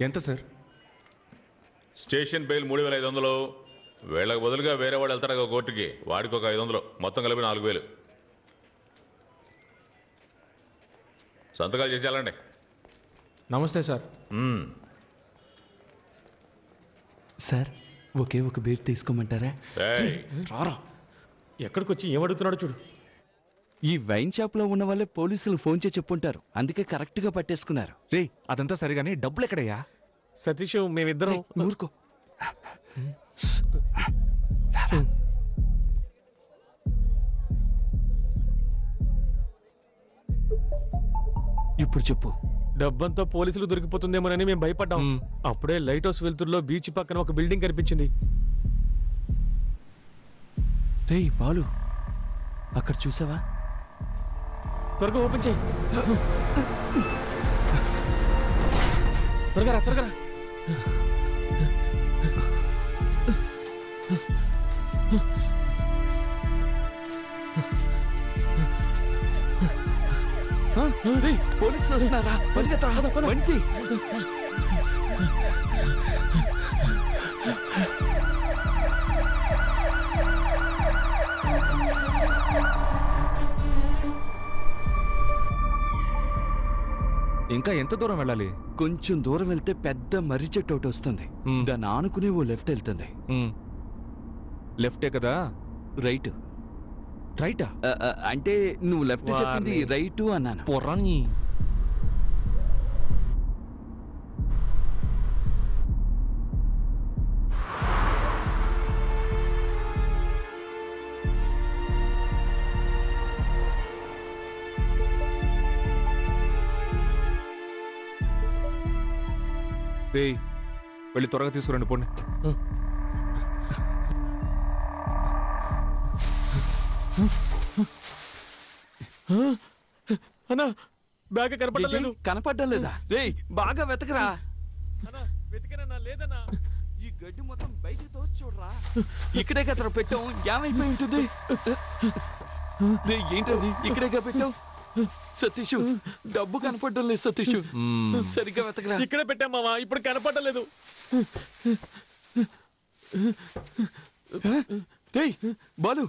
ఎంత sir? Station bail 3500. వీళ్ళకి బదులుగా వేరే వాడు వెళ్తాడు కోర్టుకి, వాడికి ఒక 500, మొత్తం కలిపి 4000. సంతకాలు చేసి వెళ్ళండి. నమస్తే సార్. సార్ ఒకే ఒక బీర్ తీసుకోమంటారా? రారా, ఎక్కడికి వచ్చి ఏమడుగుతున్నాడు చూడు. ఈ వైన్ షాప్ లో ఉన్న వాళ్ళే పోలీసులు ఫోన్ చేసి చెప్పుంటారు, అందుకే కరెక్ట్ గా పట్టేసుకున్నారు. రే అదంతా సరిగానే, డబ్బులు ఎక్కడయ్యా? సతీష్ మేమిద్దరం. ఊరుకో. ఇప్పుడు చెప్పు. డబ్బంతా పోలీసులు దొరికిపోతుందేమోనని మేము భయపడ్డాం. అప్పుడే లైట్ హౌస్ వెలుతురులో బీచ్ పక్కన ఒక బిల్డింగ్ కనిపించింది. రేయ్ బాలు, అక్కడ చూసావా? త్వరగా ఓపెన్ చేయి. త్వరగా రా, త్వరగా రా. పోలీసులు వస్తున్నారా? పరిగెత్తరా. ఇంకా ఎంత దూరం వెళ్ళాలి? కొంచెం దూరం వెళ్తే పెద్ద మర్రి చెట్టు ఒకటి వస్తుంది. దాన్ని ఆనుకునే ఓ లెఫ్ట్ వెళ్తుంది. లెఫ్టే కదా? రైట్. రైటా? అంటే నువ్వు లెఫ్ట్ చెప్పింది రైట్ అన్నాను. పొర్రాని. వెళ్ళి త్వరగా తీసుకురండి, పోండి. అన్నా బ్యాగ్ కనపడలేదు. కనపడ్డం లేదా? రేయ్ బాగా వెతకరా. లేదన్నా, ఈ గడ్డి మొత్తం బయటికి తోచి చూడరా. ఇక్కడే కదా పెట్టాం, ఏమైపోయి ఉంటుంది? ఏంటది ఇక్కడేగా పెట్టావు? సతీష్ డబ్బు కనపడడం లేదు. సతీష్ సరిగ్గా వెతకరా. ఇక్కడే పెట్టామావా, ఇప్పుడు కనపడలేదు. రేయ్ బాలు,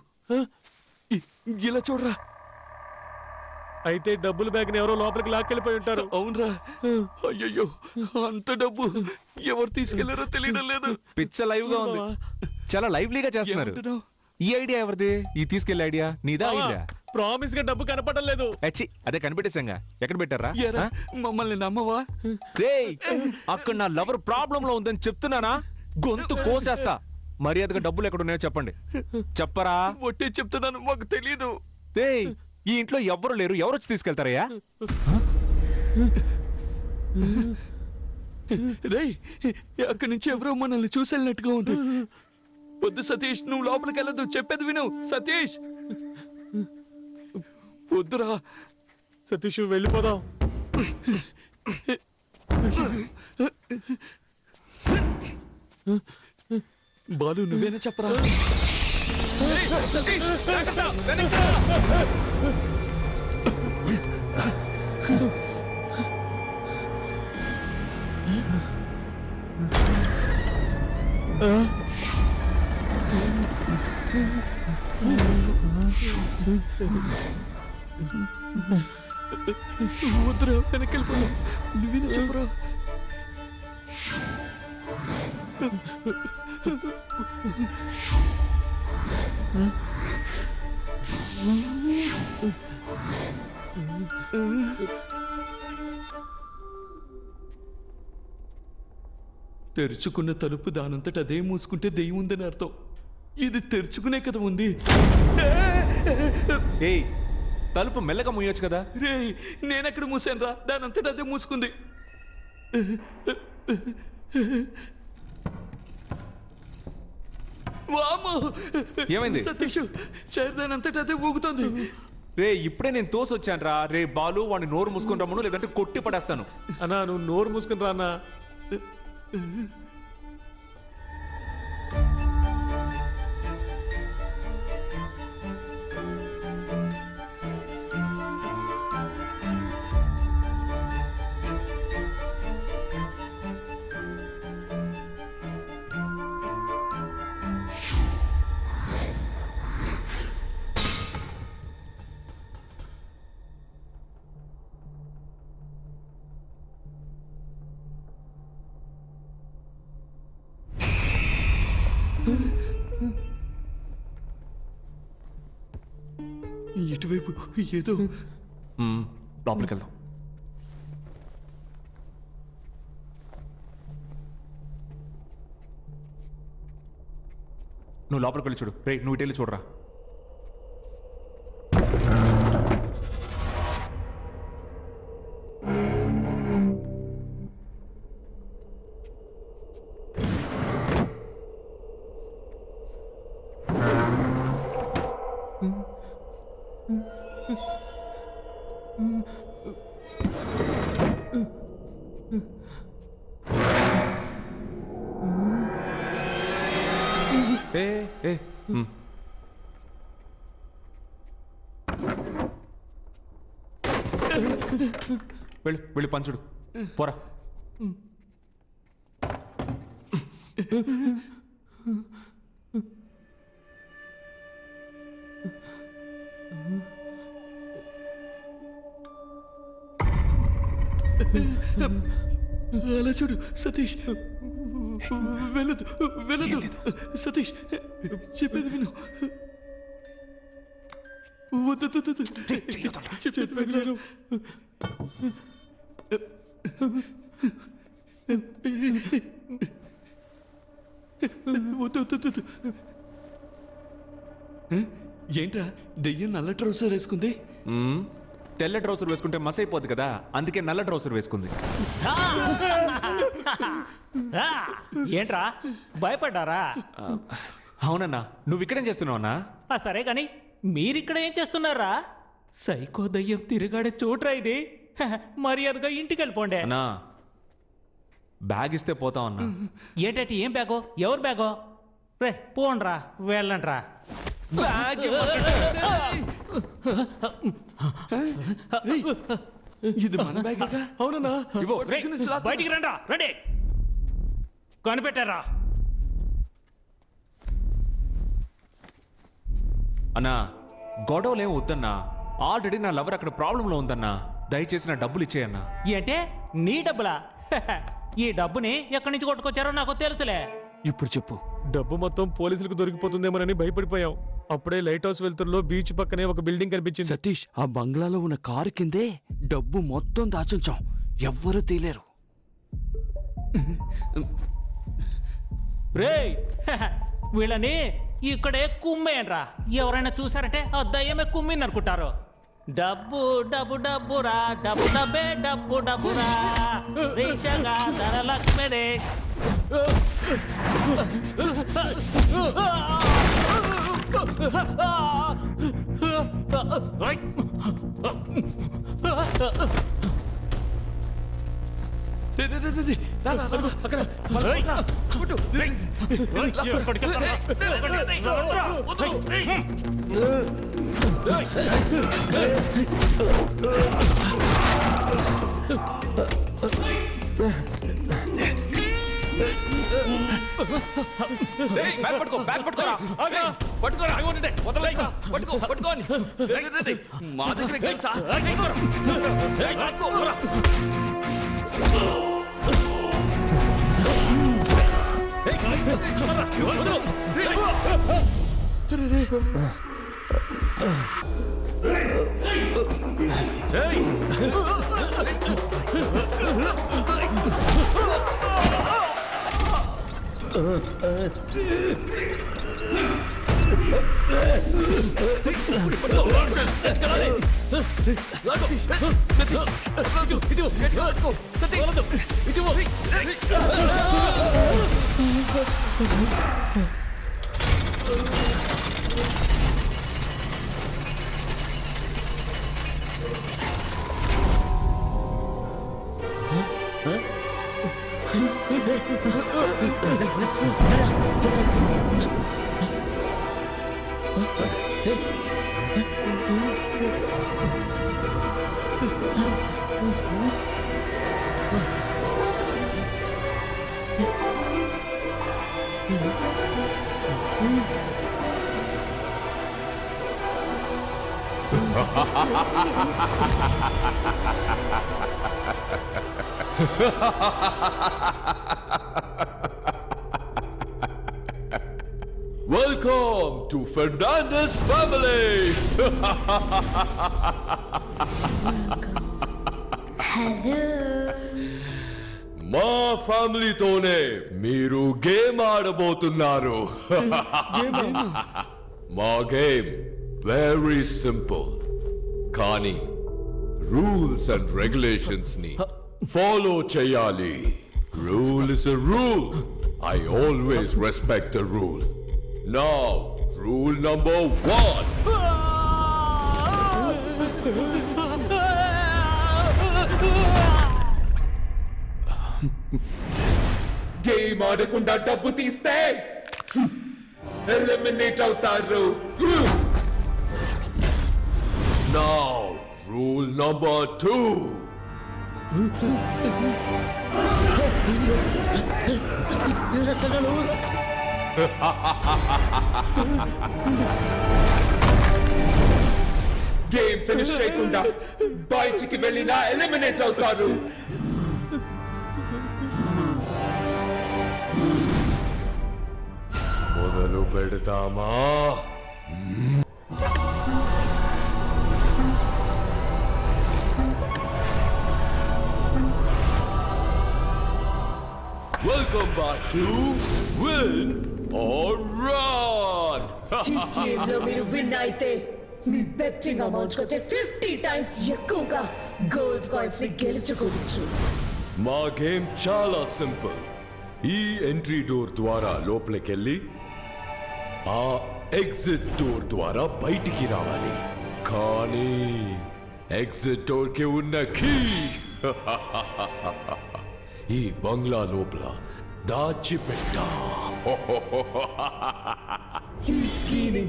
ఇలా చూడరా. అయితే డబ్బులు బ్యాగ్ ఎవరో లోపలికి లాక్కెళ్ళిపోయి ఉంటారు. అవునరా. అయ్యయ్యో, అంత డబ్బు ఎవరు తీసుకెళ్లారో తెలియడం లేదు. పిచ్చ లైవ్ గా ఉంది, చాలా లైవ్లీగా చేస్తున్నారు. ఈ ఐడియా ఎవరిది? ఈ తీసుకెళ్లే ఐడియా నీదా? ఐడియా ప్రామిస్ గా డబ్బు కనపడడం లేదు. అదే కనిపెట్టేశాంగా. ఎక్కడ పెట్టారా? మమ్మల్ని నమ్మవా? అక్కడ నా లవర్ ప్రాబ్లం లో ఉందని చెప్తున్నానా, గొంతు కోసేస్తా. మర్యాదగా డబ్బులు ఎక్కడ ఉన్నాయో చెప్పండి. చెప్పరా? ఒట్టే చెప్తున్నాను, మాకు తెలీదు. ఈ ఇంట్లో ఎవరు లేరు, ఎవరు వచ్చి తీసుకెళ్తారయ్యా? రేయ్ అక్కడి నుంచి ఎవరో మనల్ని చూసేళ్ళినట్టుగా ఉంది. వద్దు సతీష్, నువ్వు లోపలికి వెళ్ళదు, చెప్పేది విను. సతీష్ వద్దురా. సతీష్ వెళ్ళిపోదాం. బాలు నువ్వేనా చెప్పరా? వద్దురా, వెనకెళ్ళిపోయావు. నువ్వేనా చెప్పరా? తెరుచుకున్న తలుపు దానంతట అదే మూసుకుంటే దెయ్యం ఉందని అర్థం. ఇది తెరుచుకునే కదా ఉంది. తలుపు మెల్లగా మూయొచ్చు కదా. రే నేనెక్కడ మూసాను రా, దానంతట అదే మూసుకుంది. ఏమైంది సతీష్? చేరదానంతట అదే ఊగుతుంది. ఇప్పుడే నేను తోసొచ్చాను రా. రే బాలు, వాడిని నోరు మూసుకుని రమ్మను, లేదంటే కొట్టి పడేస్తాను. అన్నా నువ్వు నోరు మూసుకుని రా అన్నా. ఇటువైపు ఏదో. లోపలికి వెళ్దాం. నువ్వు లోపలికి వెళ్ళి చూడు. రే నువ్వు ఇటు వెళ్ళి చూడరా. వెళ్ళు వెళ్ళి పంచుడు పోరా. అలా చూడు సతీష్. వెళ్ళదు వెళ్ళదు సతీష్, చెప్పేది విను. వద్దు చెప్పేది విను. వద్దు. ఏంట్రా దెయ్యం నల్ల ట్రౌసర్ వేసుకుంది? తెల్ల ట్రౌసర్ వేసుకుంటే మస్ అయిపోద్ది కదా, అందుకే నల్ల ట్రౌసర్ వేసుకుంది. ఏంట్రా భయపడ్డారా? అవునన్నా. నువ్వు ఇక్కడేం చేస్తున్నావు అన్నా? సరే కాని మీరిక్కడ ఏం చేస్తున్నారా? సైకో దయ్యం తిరిగాడే చోట్రా ఇది. మర్యాదగా ఇంటికి వెళ్ళిపోండి. అన్నా బ్యాగ్ ఇస్తే పోతాం అన్నా. ఏంటంటే ఏం బ్యాగో? ఎవరు బ్యాగో? రే పోండ్రా వెళ్ళండ్రా. ఇది మన బ్యాగ్. అవునన్నా. బయటికి రండి రండి. కనిపెట్టారా? అన్నా గొడవలేం వద్దన్నా. ఆల్రెడీ నా లవర్ అక్కడ ప్రాబ్లంలో ఉందన్నా. దయచేసి నా డబ్బులు ఇచ్చేయన్నా. ఏంటే నీ డబ్బులా? ఈ డబ్బుని ఎక్కడి నుంచి కొట్టుకొచ్చారో నాకు తెలుసులే. ఇప్పుడు చెప్పు. డబ్బు మొత్తం పోలీసులకు దొరికిపోతుందేమోనని భయపడిపోయాం. అప్పుడే లైట్ హౌస్ వెళ్తుల్లో బీచ్ పక్కనే ఒక బిల్డింగ్ కనిపించింది. సతీష్, ఆ బంగ్లాలో ఉన్న కారు కిందే డబ్బు మొత్తం దాచుంచాం. ఎవ్వరూ తీలేరు. రేయ్ వీళ్ళని ఇక్కడే కుమ్మేయండ్రా. ఎవరైనా చూసారంటే ఆ దయ్యమే కుమ్మింది అనుకుంటారు. డబ్బు డబ్బు డబ్బురా, డబ్బు డబ్బే డబ్బు డబ్బురా, రీచగా ధరలక్ష్మిడే. మా దగ్గర Welcome to Fernandez family. మా ఫ్యామిలీతోనే మీరు గేమ్ ఆడబోతున్నారు. మా గేమ్ వెరీ సింపుల్, కానీ రూల్స్ అండ్ రెగ్యులేషన్స్ ని ఫాలో చేయాలి. Rule is a rule. I always respect the rule. Now, rule number 1. Game ఆడకుండా డబ్బు తీస్తే ఎలిమినేట్ అవుతారు. Now, rule number 2. Game finish చేయకుండా బయటికి వెళ్ళినా ఎలిమినేట్ అవుతారు. మొదలు పెడతామా? Welcome back to Win or Run. ఈ గేమ్లో మీరు విన్ అయితే మీ బెట్టింగ్ అమౌంట్ కంటే 50 టైమ్స్ ఎక్కువగా గోల్డ్ కాయిన్స్ ని గెలుచుకోవచ్చు. మా గేమ్ చాలా సింపుల్. ఈ ఎంట్రీ డోర్ ద్వారా లోపలికెళ్ళి ఆ ఎగ్జిట్ డోర్ ద్వారా బయటికి రావాలి. కానీ ఎగ్జిట్ డోర్ కి ఉన్న కీ ఈ బంగ్లా లోపల దాచిపెట్టా. ఈ కీని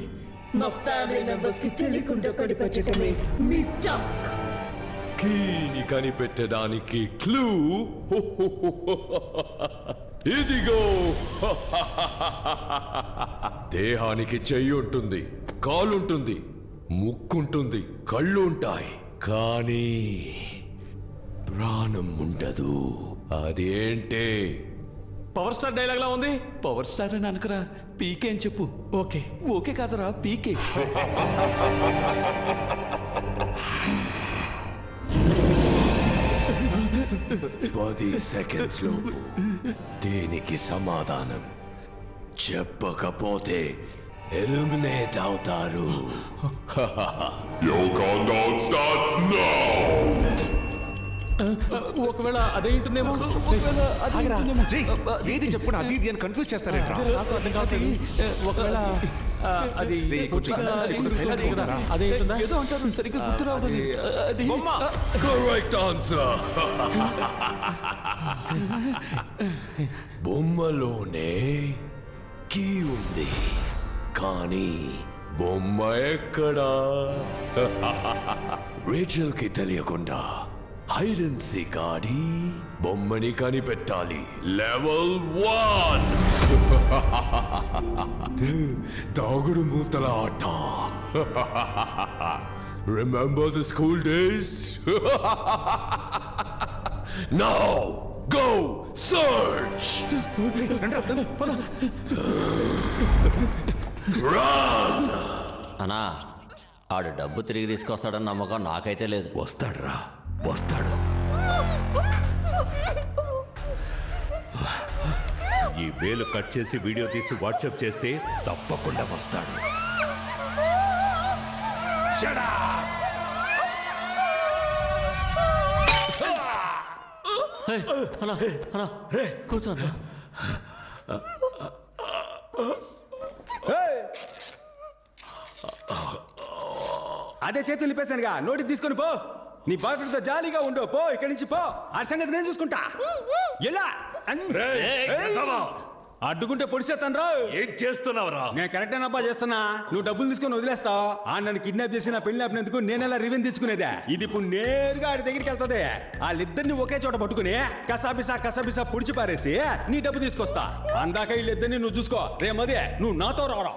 మా ఫ్యామిలీ మెంబర్స్ కి తెలియకుండా కనిపెట్టడమే మీ టాస్క్. కీని కనిపెట్టడానికి క్లూ ఇదిగో. దేహానికి చెయ్యి ఉంటుంది, కాలుంటుంది, ముక్కుంటుంది, కళ్ళు ఉంటాయి, కానీ ప్రాణం ఉండదు. అదేంటే? పవర్ స్టార్ డైలాగ్ లా ఉంది. పవర్ స్టార్ అని అనకరా, పీకే అని చెప్పు. ఓకే ఓకే కాదరా, పీకే. 10 సెకండ్స్ లోపు దీనికి సమాధానం చెప్పకపోతే ఎలిమినేట్ అవుతారు. Your countdown starts now. ఒకవేళ అదే ఉంటుందేమో. ఏది చెప్పు, అది ఇది అని కన్ఫ్యూజ్ చేస్తారేంట్రా? ఒకవేళ అది అదే ఉంటుందా? ఏదో అంటారు, సరిగ్గా గుర్తు రావడం లేదు. అది Correct answer. బొమ్మలోనే కీ ఉంది, కానీ బొమ్మ ఎక్కడా? రేచల్ కి తెలియకుండా హైడ్ అండ్ సీక్ ఆడి బొమ్మని కనిపెట్టాలి. లెవెల్ 1 దాగుడు మూతల ఆట. Remember the school days? Now go search. Run. అన్నా, ఆడు డబ్బు తిరిగి తీసుకొస్తాడని నమ్మకం నాకైతే లేదు. వస్తాడురా, వస్తాడు. ఈ వేలు కట్ చేసి వీడియో తీసి వాట్సాప్ చేస్తే తప్పకుండా వస్తాడు. కూర్చోన్నా. అదే చేతులు నింపేశానుగా, నోటికి తీసుకొని పో. నీ బాయ్ ఫ్రెండ్ తో జాలీగా ఉండు. పో ఇక్కడి నుంచి పో. ఆ సంగతి నేను చూసుకుంటా. ఎలా అడ్డుకుంటే పొడిసేస్తాను రా. ఏం చేస్తున్నావురా? నేను కరెక్ట్ అబ్బా చేస్తున్నా. నువ్వు డబ్బులు తీసుకొని వదిలేస్తావు. ఆ నన్ను కిడ్నాప్ చేసి నా పెళ్లి ఆపినందుకు నేనెలా రివెంజ్ తెచ్చుకునేదే. ఇది ఇప్పుడు నేరుగా ఆడి దగ్గరికి వెళ్తుంది. వాళ్ళిద్దరిని ఒకే చోట పట్టుకుని కసాబిసా పొడిచి పారేసి నీ డబ్బు తీసుకొస్తా. అందాక వీళ్ళిద్దరిని నువ్వు చూసుకో. రేమదే నువ్వు నాతో రారా.